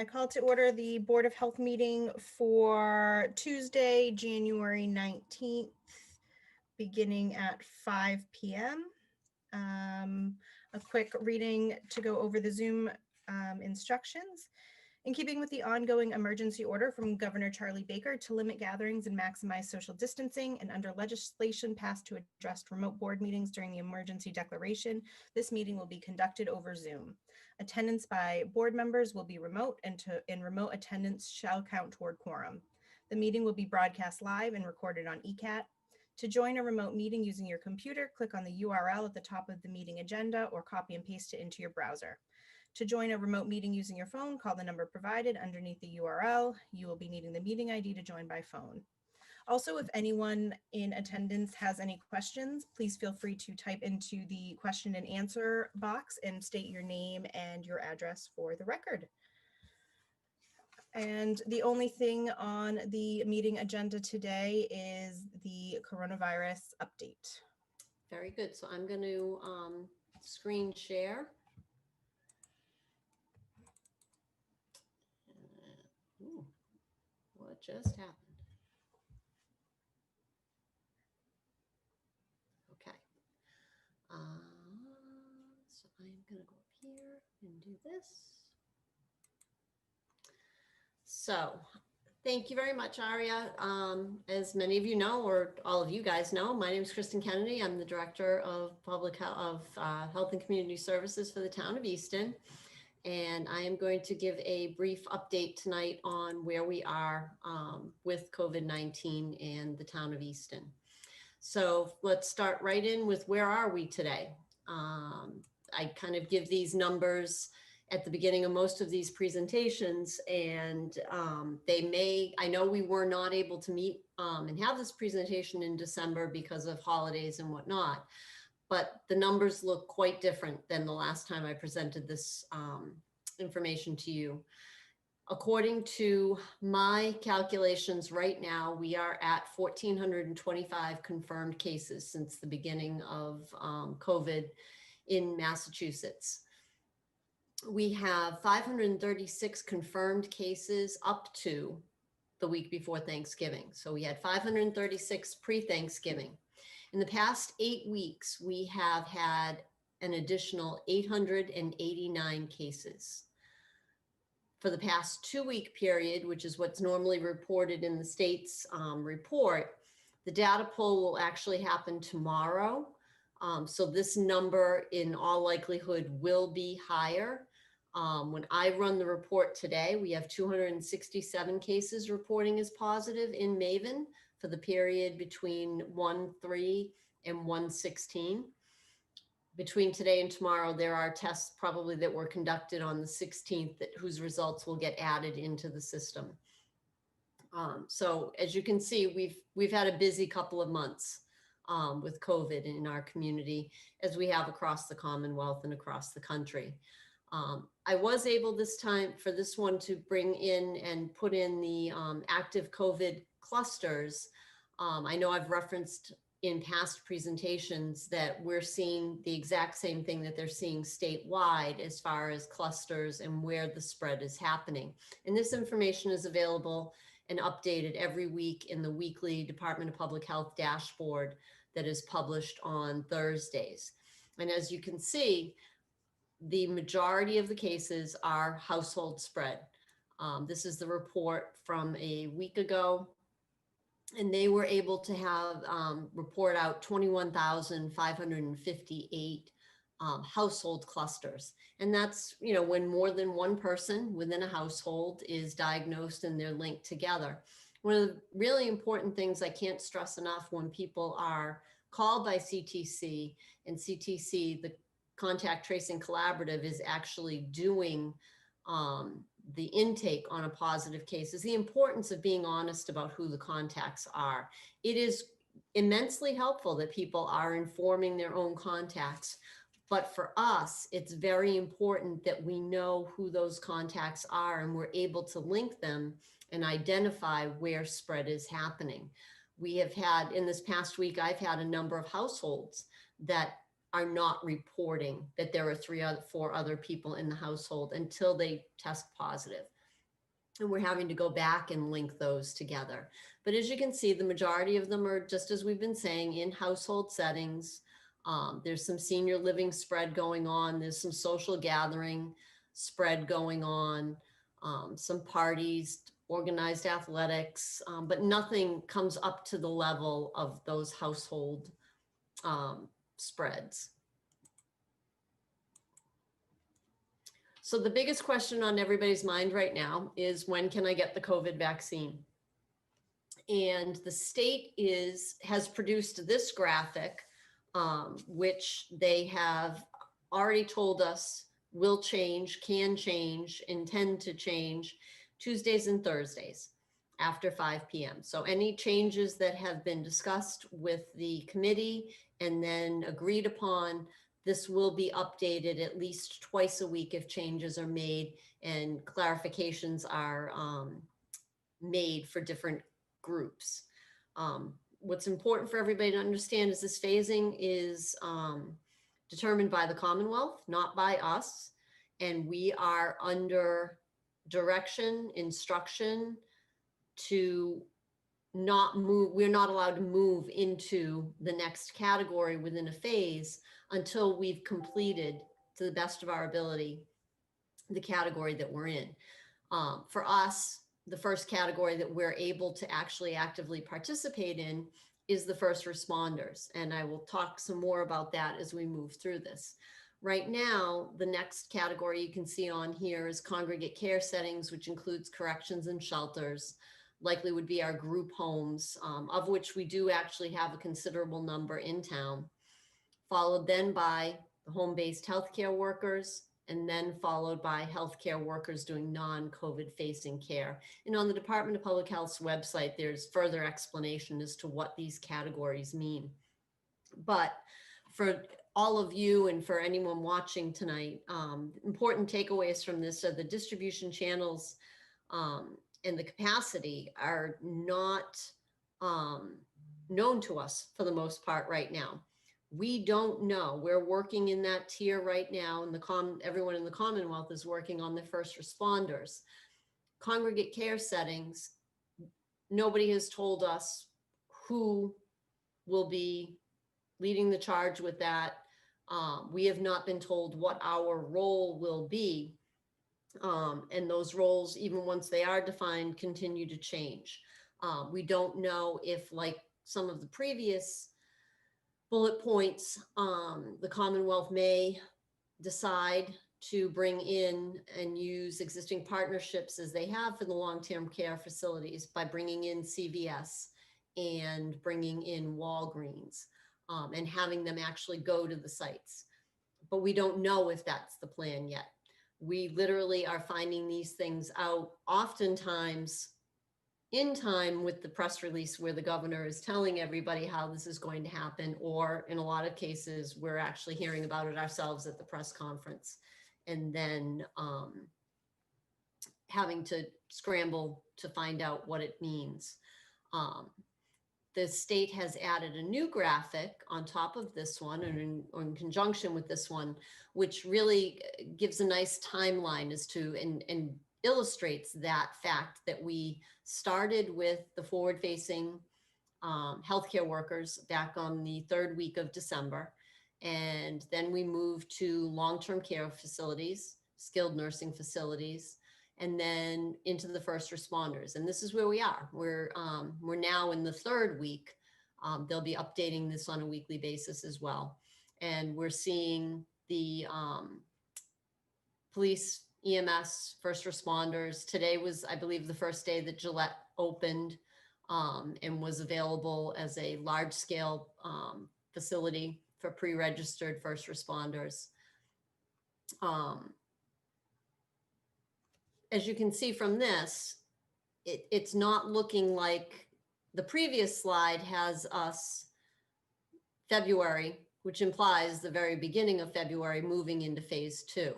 I call to order the Board of Health meeting for Tuesday, January 19th, beginning at 5 p.m. A quick reading to go over the Zoom instructions. In keeping with the ongoing emergency order from Governor Charlie Baker to limit gatherings and maximize social distancing, and under legislation passed to address remote board meetings during the emergency declaration, this meeting will be conducted over Zoom. Attendance by board members will be remote, and remote attendance shall count toward quorum. The meeting will be broadcast live and recorded on ECAT. To join a remote meeting using your computer, click on the URL at the top of the meeting agenda or copy and paste it into your browser. To join a remote meeting using your phone, call the number provided underneath the URL. You will be needing the meeting ID to join by phone. Also, if anyone in attendance has any questions, please feel free to type into the question and answer box and state your name and your address for the record. And the only thing on the meeting agenda today is the coronavirus update. Very good. So I'm going to screen share. Ooh, what just happened? Okay. So I'm going to go up here and do this. So thank you very much, Aria. As many of you know, or all of you guys know, my name is Kristen Kennedy. I'm the Director of Health and Community Services for the town of Easton. And I am going to give a brief update tonight on where we are with COVID-19 and the town of Easton. So let's start right in with where are we today? I kind of give these numbers at the beginning of most of these presentations, and I know we were not able to meet and have this presentation in December because of holidays and whatnot. But the numbers look quite different than the last time I presented this information to you. According to my calculations right now, we are at 1,425 confirmed cases since the beginning of COVID in Massachusetts. We have 536 confirmed cases up to the week before Thanksgiving. So we had 536 pre-Thanksgiving. In the past 8 weeks, we have had an additional 889 cases. For the past 2-week period, which is what's normally reported in the state's report, the data pull will actually happen tomorrow. So this number in all likelihood will be higher. When I run the report today, we have 267 cases reporting as positive in Maven for the period between 1/3 and 1/16. Between today and tomorrow, there are tests probably that were conducted on the 16th whose results will get added into the system. So as you can see, we've had a busy couple of months with COVID in our community, as we have across the Commonwealth and across the country. I was able this time for this one to bring in and put in the active COVID clusters. I know I've referenced in past presentations that we're seeing the exact same thing that they're seeing statewide as far as clusters and where the spread is happening. And this information is available and updated every week in the weekly Department of Public Health dashboard that is published on Thursdays. And as you can see, the majority of the cases are household spread. This is the report from a week ago, and they were able to have report out 21,558 household clusters. And that's, you know, when more than one person within a household is diagnosed and they're linked together. One of the really important things I can't stress enough when people are called by CTC, and CTC, the Contact Tracing Collaborative, is actually doing the intake on a positive case, is the importance of being honest about who the contacts are. It is immensely helpful that people are informing their own contacts. But for us, it's very important that we know who those contacts are and we're able to link them and identify where spread is happening. We have had, in this past week, I've had a number of households that are not reporting that there are 3 or 4 other people in the household until they test positive. and we're having to go back and link those together. But as you can see, the majority of them are, just as we've been saying, in household settings. There's some senior living spread going on. There's some social gathering spread going on, some parties, organized athletics, but nothing comes up to the level of those household spreads. So the biggest question on everybody's mind right now is, when can I get the COVID vaccine? And the state has produced this graphic, which they have already told us will change, can change, intend to change Tuesdays and Thursdays after 5 p.m. So any changes that have been discussed with the committee and then agreed upon, this will be updated at least twice a week if changes are made and clarifications are made for different groups. What's important for everybody to understand is this phasing is determined by the Commonwealth, not by us. And we are under direction, instruction to not move. We're not allowed to move into the next category within a phase until we've completed, to the best of our ability, the category that we're in. For us, the first category that we're able to actually actively participate in is the first responders. And I will talk some more about that as we move through this. Right now, the next category you can see on here is congregate care settings, which includes corrections and shelters. Likely would be our group homes, of which we do actually have a considerable number in town. Followed then by the home-based healthcare workers, and then followed by healthcare workers doing non-COVID facing care. And on the Department of Public Health's website, there's further explanation as to what these categories mean. But for all of you and for anyone watching tonight, important takeaways from this are the distribution channels and the capacity are not known to us for the most part right now. We don't know. We're working in that tier right now, and everyone in the Commonwealth is working on the first responders. Congregate care settings, nobody has told us who will be leading the charge with that. We have not been told what our role will be. And those roles, even once they are defined, continue to change. We don't know if, like some of the previous bullet points, the Commonwealth may decide to bring in and use existing partnerships as they have for the long-term care facilities by bringing in CVS and bringing in Walgreens and having them actually go to the sites. But we don't know if that's the plan yet. We literally are finding these things out oftentimes in time with the press release where the governor is telling everybody how this is going to happen, or in a lot of cases, we're actually hearing about it ourselves at the press conference, and then having to scramble to find out what it means. The state has added a new graphic on top of this one, and in conjunction with this one, which really gives a nice timeline as to, and illustrates that fact that we started with the forward-facing healthcare workers back on the 3rd week of December. And then we moved to long-term care facilities, skilled nursing facilities, and then into the first responders. And this is where we are. We're now in the 3rd week. They'll be updating this on a weekly basis as well. And we're seeing the police, EMS, first responders. Today was, I believe, the first day that Gillette opened and was available as a large-scale facility for pre-registered first responders. As you can see from this, it's not looking like the previous slide has us February, which implies the very beginning of February, moving into phase 2.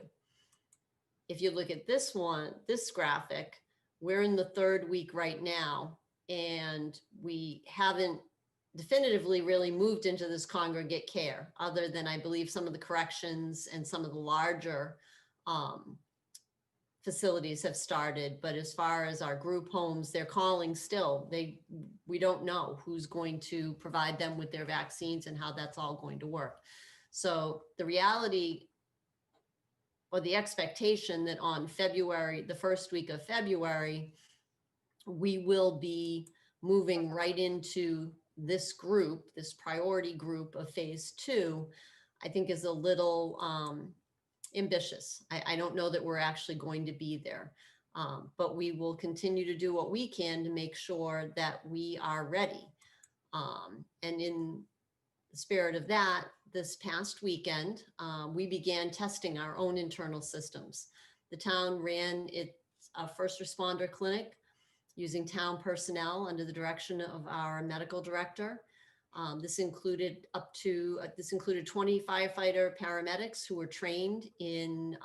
If you look at this one, this graphic, we're in the 3rd week right now, and we haven't definitively really moved into this congregate care, other than I believe some of the corrections and some of the larger facilities have started, but as far as our group homes, they're calling still. We don't know who's going to provide them with their vaccines and how that's all going to work. So the reality or the expectation that on February, the first week of February, we will be moving right into this group, this priority group of phase 2, I think is a little ambitious. I don't know that we're actually going to be there, but we will continue to do what we can to make sure that we are ready. And in the spirit of that, this past weekend, we began testing our own internal systems. The town ran its first responder clinic using town personnel under the direction of our medical director. This included 20 firefighter paramedics who were trained in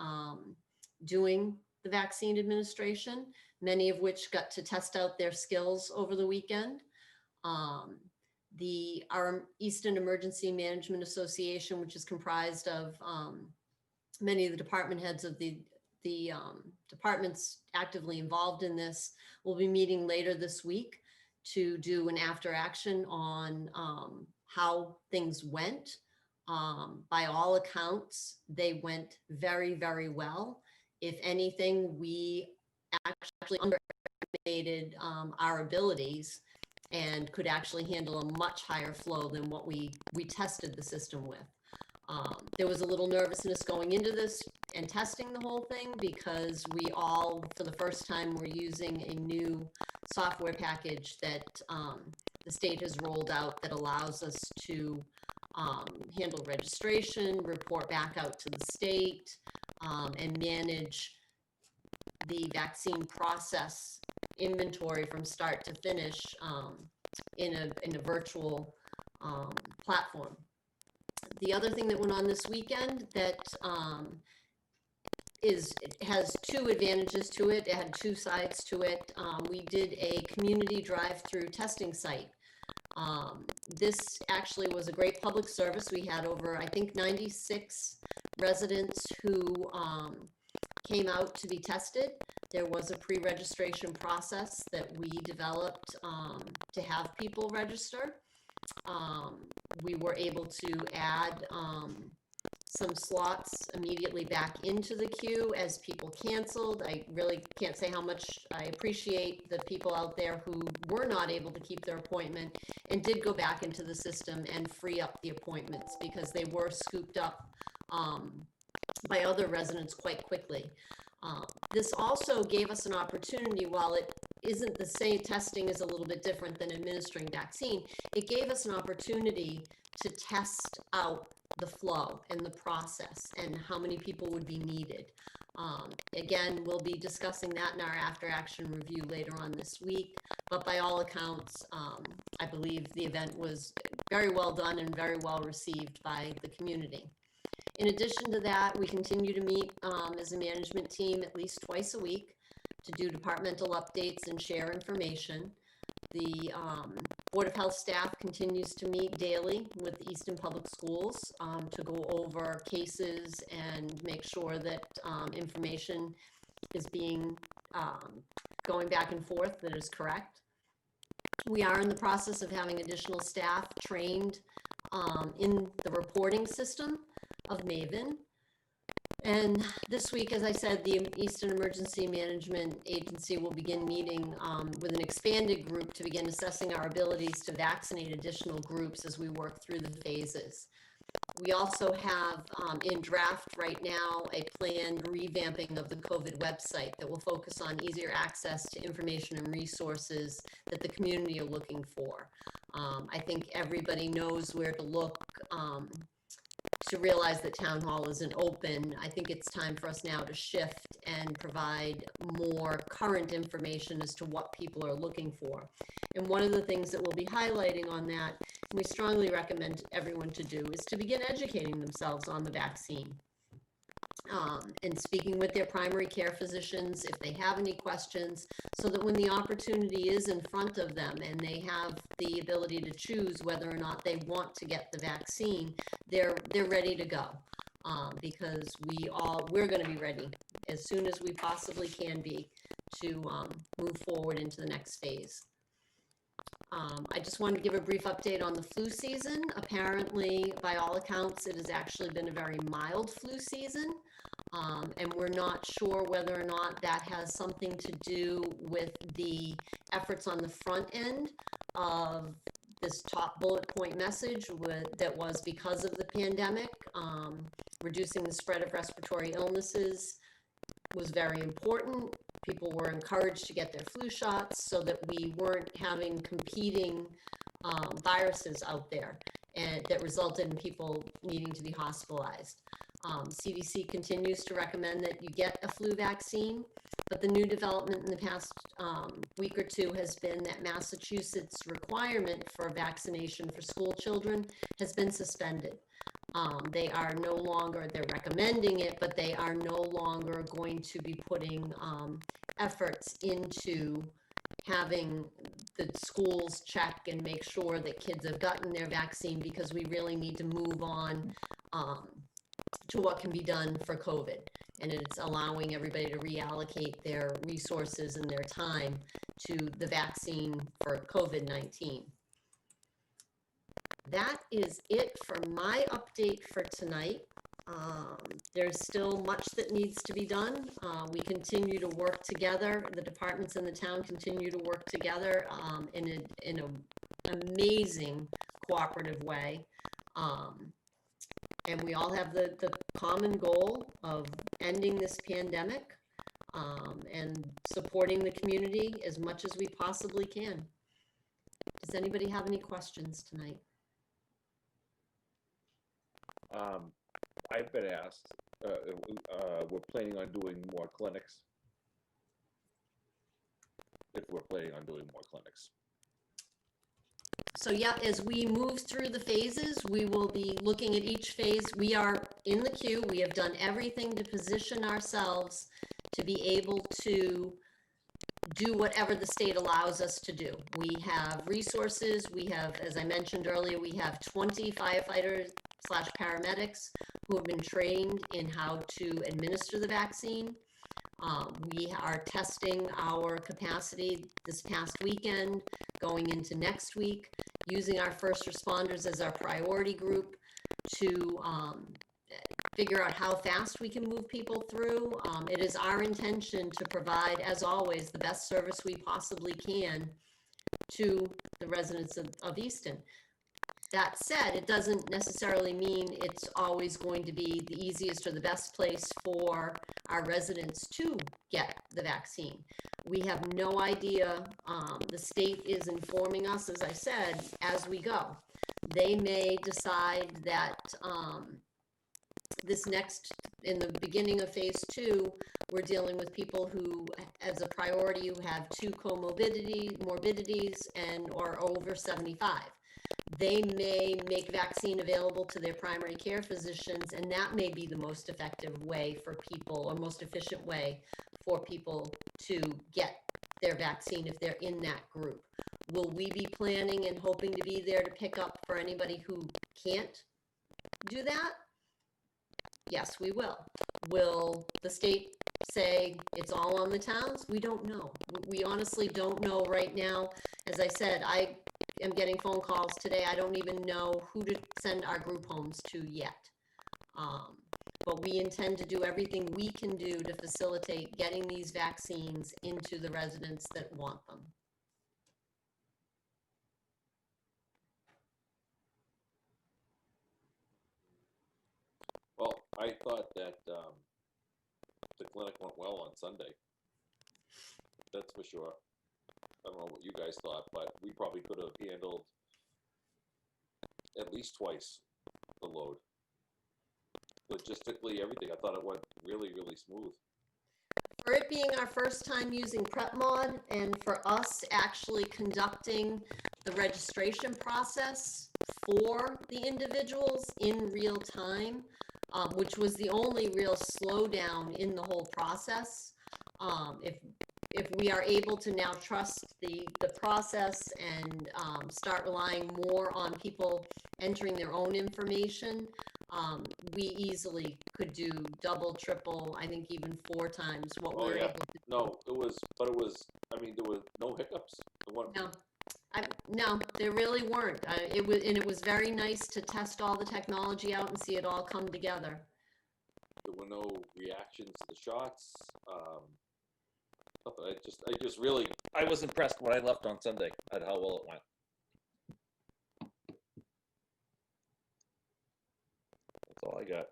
doing the vaccine administration, many of which got to test out their skills over the weekend. Our Easton Emergency Management Association, which is comprised of many of the department heads of the departments actively involved in this, will be meeting later this week to do an after action on how things went. By all accounts, they went very, very well. If anything, we actually underestimated our abilities and could actually handle a much higher flow than what we tested the system with. There was a little nervousness going into this and testing the whole thing because we all, for the first time, were using a new software package that the state has rolled out that allows us to handle registration, report back out to the state, and manage the vaccine process inventory from start to finish in a virtual platform. The other thing that went on this weekend that it has two advantages to it. It had two sides to it. We did a community drive-through testing site. This actually was a great public service. We had over, I think, 96 residents who came out to be tested. There was a pre-registration process that we developed to have people register. We were able to add some slots immediately back into the queue as people canceled. I really can't say how much I appreciate the people out there who were not able to keep their appointment and did go back into the system and free up the appointments because they were scooped up by other residents quite quickly. This also gave us an opportunity, while it isn't the same, testing is a little bit different than administering vaccine, it gave us an opportunity to test out the flow and the process and how many people would be needed. Again, we'll be discussing that in our after action review later on this week, but by all accounts, I believe the event was very well done and very well received by the community. In addition to that, we continue to meet as a management team at least twice a week to do departmental updates and share information. The Board of Health staff continues to meet daily with Easton Public Schools to go over cases and make sure that information is being going back and forth that is correct. We are in the process of having additional staff trained in the reporting system of Maven. And this week, as I said, the Easton Emergency Management Agency will begin meeting with an expanded group to begin assessing our abilities to vaccinate additional groups as we work through the phases. We also have in draft right now a planned revamping of the COVID website that will focus on easier access to information and resources that the community are looking for. I think everybody knows where to look to realize that town hall isn't open. I think it's time for us now to shift and provide more current information as to what people are looking for. And one of the things that we'll be highlighting on that, and we strongly recommend everyone to do, is to begin educating themselves on the vaccine. And speaking with their primary care physicians if they have any questions, so that when the opportunity is in front of them and they have the ability to choose whether or not they want to get the vaccine, they're ready to go. because we're going to be ready as soon as we possibly can be to move forward into the next phase. I just wanted to give a brief update on the flu season. Apparently, by all accounts, it has actually been a very mild flu season. And we're not sure whether or not that has something to do with the efforts on the front end of this top bullet point message that was because of the pandemic. Reducing the spread of respiratory illnesses was very important. People were encouraged to get their flu shots so that we weren't having competing viruses out there, and that resulted in people needing to be hospitalized. CDC continues to recommend that you get a flu vaccine, but the new development in the past week or two has been that Massachusetts' requirement for vaccination for school children has been suspended. They are no longer, they're recommending it, but they are no longer going to be putting efforts into having the schools check and make sure that kids have gotten their vaccine, because we really need to move on to what can be done for COVID. And it's allowing everybody to reallocate their resources and their time to the vaccine for COVID-19. That is it for my update for tonight. There's still much that needs to be done. We continue to work together. The departments in the town continue to work together in an amazing cooperative way. And we all have the common goal of ending this pandemic and supporting the community as much as we possibly can. Does anybody have any questions tonight? I've been asked, we're planning on doing more clinics. If we're planning on doing more clinics. So yeah, as we move through the phases, we will be looking at each phase. We are in the queue. We have done everything to position ourselves to be able to do whatever the state allows us to do. We have resources. We have, as I mentioned earlier, we have 20 firefighters/paramedics who have been trained in how to administer the vaccine. We are testing our capacity this past weekend, going into next week, using our first responders as our priority group to figure out how fast we can move people through. It is our intention to provide, as always, the best service we possibly can to the residents of Easton. That said, it doesn't necessarily mean it's always going to be the easiest or the best place for our residents to get the vaccine. We have no idea. The state is informing us, as I said, as we go. They may decide that in the beginning of phase 2, we're dealing with people who, as a priority, who have 2 morbidities and or over 75. They may make vaccine available to their primary care physicians, and that may be the most effective way for people, or most efficient way for people to get their vaccine if they're in that group. Will we be planning and hoping to be there to pick up for anybody who can't do that? Yes, we will. Will the state say it's all on the towns? We don't know. We honestly don't know right now. As I said, I am getting phone calls today. I don't even know who to send our group homes to yet. But we intend to do everything we can do to facilitate getting these vaccines into the residents that want them. Well, I thought that the clinic went well on Sunday. That's for sure. I don't know what you guys thought, but we probably could have handled at least twice the load. Logistically, everything. I thought it went really, really smooth. For it being our first time using PrepMod, and for us actually conducting the registration process for the individuals in real time, which was the only real slowdown in the whole process. If we are able to now trust the process and start relying more on people entering their own information, we easily could do double, triple, I think even 4 times what we Oh, were yeah. able to. No, I mean, there were no hiccups. There weren't- No, no, there really weren't. It was very nice to test all the technology out and see it all come together. There were no reactions to the shots. Nothing. I was impressed when I left on Sunday at how well it went. That's all I got.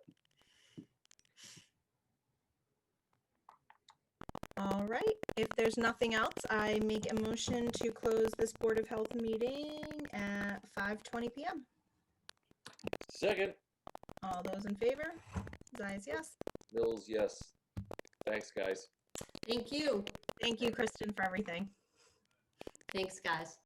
All right, if there's nothing else, I make a motion to close this Board of Health meeting at 5:20 p.m. Second, All those in favor? Zayas, yes. Mills, yes. Thanks, guys. Thank you. Thank you, Kristen, for everything. Thanks, guys.